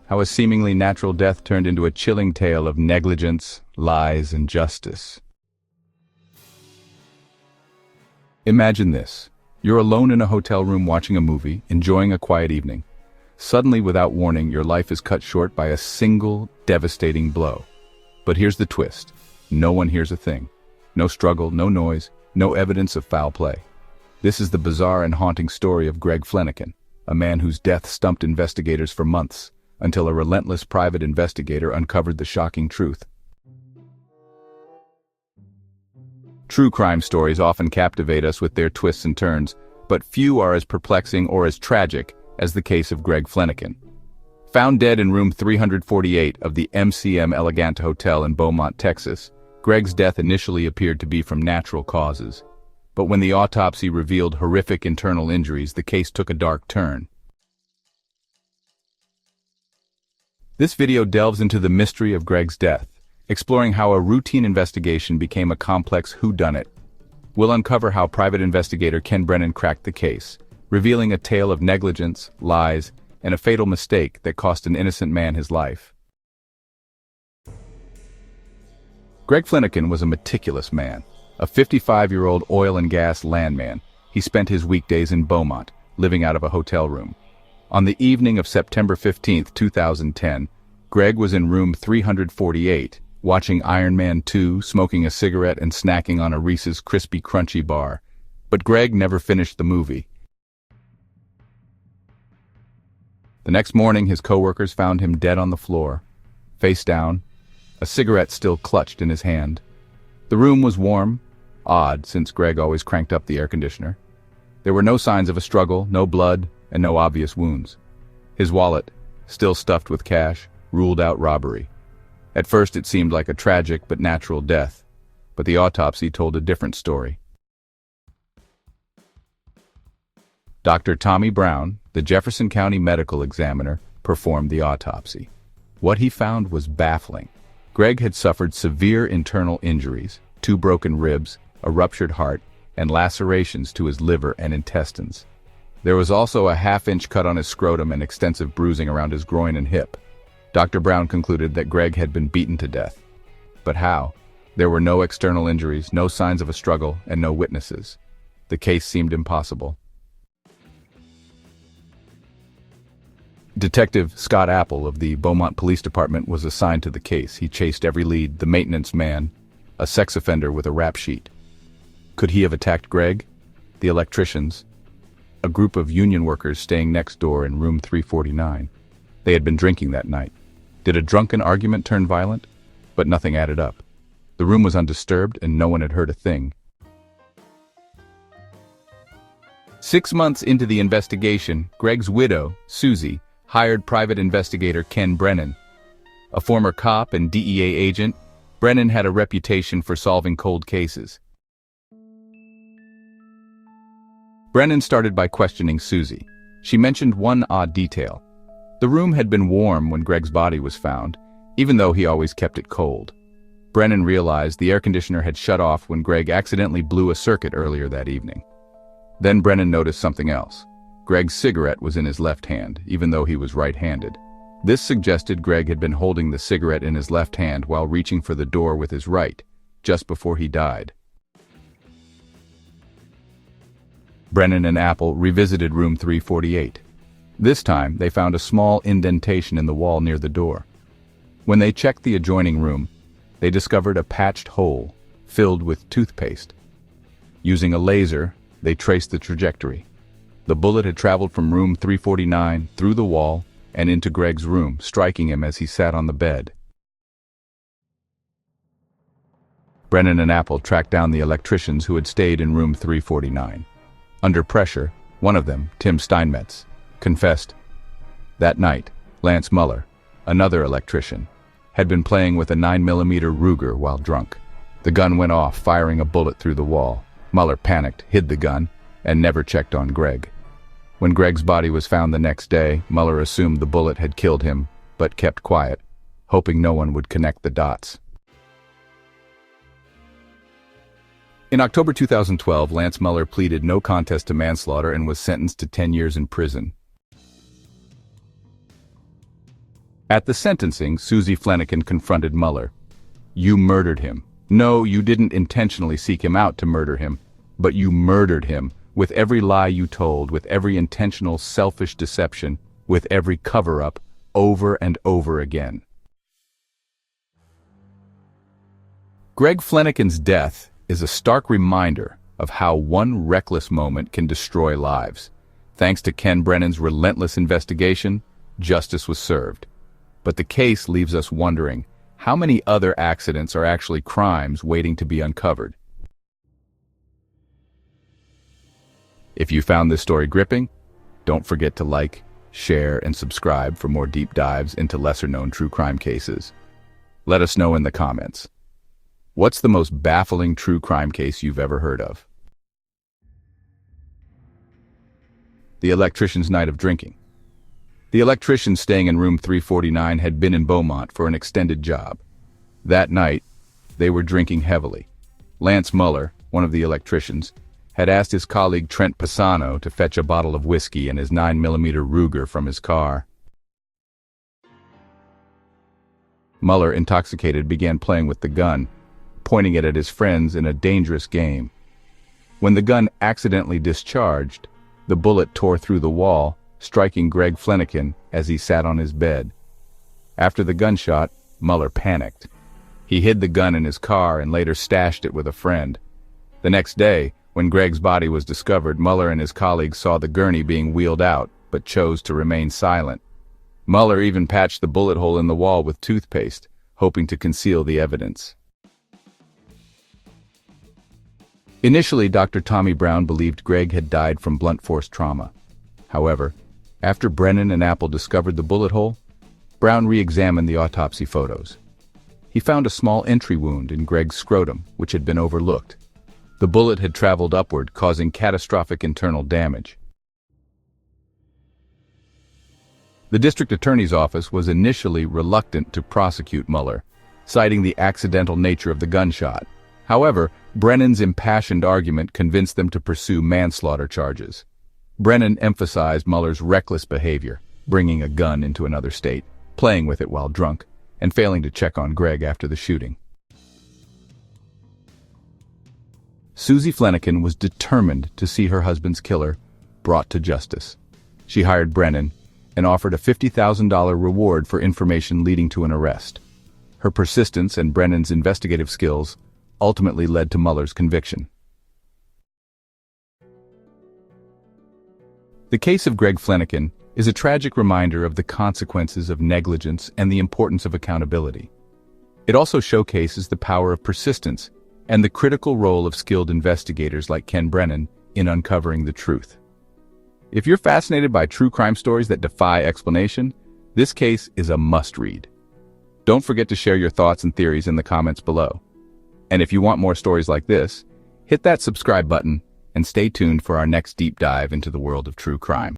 how a seemingly natural death turned into a chilling tale of negligence, lies, and justice. Imagine this. You're alone in a hotel room watching a movie, enjoying a quiet evening. Suddenly, without warning, your life is cut short by a single, devastating blow. But here's the twist. No one hears a thing. No struggle, no noise, no evidence of foul play. This is the bizarre and haunting story of Greg Fleniken, a man whose death stumped investigators for months, until a relentless private investigator uncovered the shocking truth. True crime stories often captivate us with their twists and turns, but few are as perplexing or as tragic as the case of Greg Fleniken. Found dead in room 348 of the MCM Eleganté Hotel in Beaumont, Texas, Greg's death initially appeared to be from natural causes. But when the autopsy revealed horrific internal injuries, the case took a dark turn. This video delves into the mystery of Greg's death, exploring how a routine investigation became a complex whodunit. We'll uncover how private investigator Ken Brennan cracked the case, revealing a tale of negligence, lies, and a fatal mistake that cost an innocent man his life. Greg Fleniken was a meticulous man. A 55-year-old oil and gas landman, he spent his weekdays in Beaumont, living out of a hotel room. On the evening of September 15, 2010, Greg was in room 348, watching Iron Man 2, smoking a cigarette and snacking on a Reese's Crispy Crunchy bar. But Greg never finished the movie. The next morning, his coworkers found him dead on the floor, face down, a cigarette still clutched in his hand. The room was warm, odd since Greg always cranked up the air conditioner. There were no signs of a struggle, no blood, and no obvious wounds. His wallet, still stuffed with cash, ruled out robbery. At first it seemed like a tragic but natural death, but the autopsy told a different story. Dr. Tommy Brown, the Jefferson County medical examiner, performed the autopsy. What he found was baffling. Greg had suffered severe internal injuries, 2 broken ribs, a ruptured heart, and lacerations to his liver and intestines. There was also a half-inch cut on his scrotum and extensive bruising around his groin and hip. Dr. Brown concluded that Greg had been beaten to death. But how? There were no external injuries, no signs of a struggle, and no witnesses. The case seemed impossible. Detective Scott Apple of the Beaumont Police Department was assigned to the case. He chased every lead: the maintenance man, a sex offender with a rap sheet. Could he have attacked Greg? The electricians, a group of union workers staying next door in room 349. They had been drinking that night. Did a drunken argument turn violent? But nothing added up. The room was undisturbed and no one had heard a thing. 6 months into the investigation, Greg's widow, Susie, hired private investigator Ken Brennan. A former cop and DEA agent, Brennan had a reputation for solving cold cases. Brennan started by questioning Susie. She mentioned one odd detail. The room had been warm when Greg's body was found, even though he always kept it cold. Brennan realized the air conditioner had shut off when Greg accidentally blew a circuit earlier that evening. Then Brennan noticed something else. Greg's cigarette was in his left hand, even though he was right-handed. This suggested Greg had been holding the cigarette in his left hand while reaching for the door with his right, just before he died. Brennan and Apple revisited room 348. This time, they found a small indentation in the wall near the door. When they checked the adjoining room, they discovered a patched hole filled with toothpaste. Using a laser, they traced the trajectory. The bullet had traveled from room 349 through the wall and into Greg's room, striking him as he sat on the bed. Brennan and Apple tracked down the electricians who had stayed in room 349. Under pressure, one of them, Tim Steinmetz, confessed. That night, Lance Muller, another electrician, had been playing with a 9mm Ruger while drunk. The gun went off, firing a bullet through the wall. Muller panicked, hid the gun, and never checked on Greg. When Greg's body was found the next day, Muller assumed the bullet had killed him, but kept quiet, hoping no one would connect the dots. In October 2012, Lance Muller pleaded no contest to manslaughter and was sentenced to 10 years in prison. At the sentencing, Susie Fleniken confronted Mueller. "You murdered him. No, you didn't intentionally seek him out to murder him, but you murdered him with every lie you told, with every intentional selfish deception, with every cover-up, over and over again." Greg Fleniken's death is a stark reminder of how one reckless moment can destroy lives. Thanks to Ken Brennan's relentless investigation, justice was served. But the case leaves us wondering, how many other accidents are actually crimes waiting to be uncovered? If you found this story gripping, don't forget to like, share, and subscribe for more deep dives into lesser-known true crime cases. Let us know in the comments. What's the most baffling true crime case you've ever heard of? The electrician's night of drinking. The electrician staying in room 349 had been in Beaumont for an extended job. That night, they were drinking heavily. Lance Mueller, one of the electricians, had asked his colleague Trent Pisano to fetch a bottle of whiskey and his 9mm Ruger from his car. Mueller, intoxicated, began playing with the gun, pointing it at his friends in a dangerous game. When the gun accidentally discharged, the bullet tore through the wall, striking Greg Fleniken as he sat on his bed. After the gunshot, Mueller panicked. He hid the gun in his car and later stashed it with a friend. The next day, when Greg's body was discovered, Mueller and his colleagues saw the gurney being wheeled out, but chose to remain silent. Mueller even patched the bullet hole in the wall with toothpaste, hoping to conceal the evidence. Initially, Dr. Tommy Brown believed Greg had died from blunt force trauma. However, after Brennan and Apple discovered the bullet hole, Brown re-examined the autopsy photos. He found a small entry wound in Greg's scrotum, which had been overlooked. The bullet had traveled upward, causing catastrophic internal damage. The district attorney's office was initially reluctant to prosecute Mueller, citing the accidental nature of the gunshot. However, Brennan's impassioned argument convinced them to pursue manslaughter charges. Brennan emphasized Mueller's reckless behavior, bringing a gun into another state, playing with it while drunk, and failing to check on Greg after the shooting. Susie Fleniken was determined to see her husband's killer brought to justice. She hired Brennan and offered a $50,000 reward for information leading to an arrest. Her persistence and Brennan's investigative skills ultimately led to Mueller's conviction. The case of Greg Fleniken is a tragic reminder of the consequences of negligence and the importance of accountability. It also showcases the power of persistence and the critical role of skilled investigators like Ken Brennan in uncovering the truth. If you're fascinated by true crime stories that defy explanation, this case is a must-read. Don't forget to share your thoughts and theories in the comments below. And if you want more stories like this, hit that subscribe button and stay tuned for our next deep dive into the world of true crime.